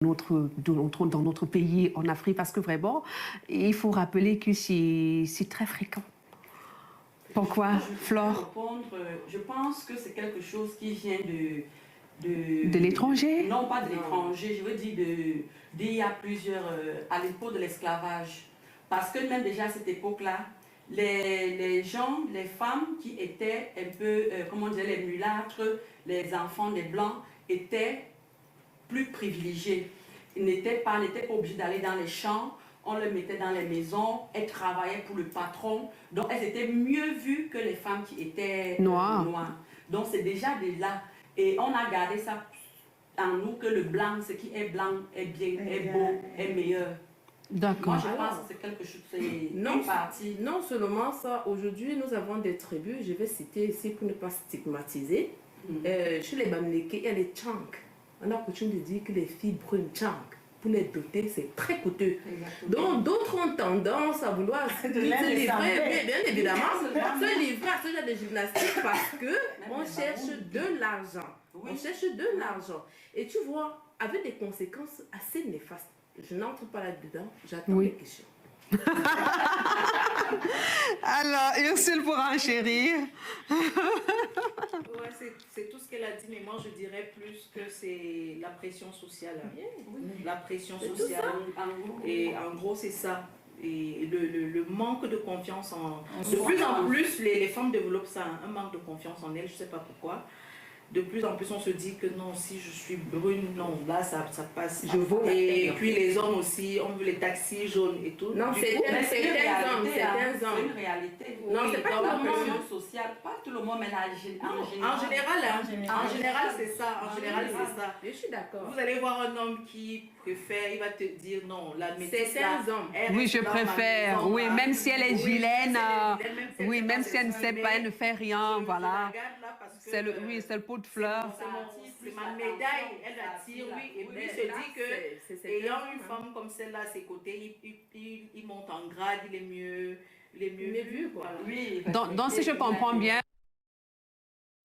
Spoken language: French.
dans notre pays, en Afrique, parce que vraiment, il faut rappeler que c'est très fréquent. Pourquoi, Flore? Je pense que c'est quelque chose qui vient de l'étranger? Non, pas de l'étranger, je veux dire d'il y a plusieurs, à l'époque de l'esclavage. Parce que même déjà à cette époque-là, les gens, les femmes qui étaient un peu, comment dire, les mulâtres, les enfants des blancs, étaient plus privilégiés. Ils n'étaient pas obligés d'aller dans les champs, on les mettait dans les maisons, elles travaillaient pour le patron, donc elles étaient mieux vues que les femmes qui étaient noires. Donc c'est déjà de là. Et on a gardé ça en nous, que le blanc, ce qui est blanc, est bien, est beau, est meilleur. D'accord. Moi, je pense que c'est quelque chose, c'est une partie. Non seulement ça, aujourd'hui, nous avons des tribus, je vais citer ici pour ne pas stigmatiser. Chez les Bamileke, il y a les Tchank. On a coutume de dire que les filles brunes Tchank, pour les doter, c'est très coûteux. Exactement. Donc, d'autres ont tendance à vouloir se livrer, bien évidemment, se livrer à ce genre de gymnastique parce qu'on cherche de l'argent. Oui. On cherche de l'argent. Et tu vois, avec des conséquences assez néfastes. Je n'entre pas là-dedans, j'attends les questions. Alors, Ursule pour enchérir. Ouais, c'est tout ce qu'elle a dit, mais moi je dirais plus que c'est la pression sociale. La pression sociale. Et en gros, c'est ça. Et le manque de confiance en... De plus en plus, les femmes développent ça, un manque de confiance en elles, je ne sais pas pourquoi. De plus en plus, on se dit que non, si je suis brune, non, là, ça passe. Et puis les hommes aussi, on veut les taxis jaunes et tout. Non, c'est une réalité. Non, c'est pas la pression sociale. Pas tout le monde, mais en général, c'est ça. En général, c'est ça. Je suis d'accord. Vous allez voir un homme qui préfère, il va te dire non, la métisse. Certains hommes. Oui, je préfère. Oui, même si elle est vilaine. Oui, même si elle ne sait pas, elle ne fait rien, voilà. C'est le pot de fleurs. C'est ma médaille, elle attire, oui. Et puis il se dit que ayant une femme comme celle-là à ses côtés, il monte en grade, il est mieux vu. Quoi. Oui. Donc, si je comprends bien,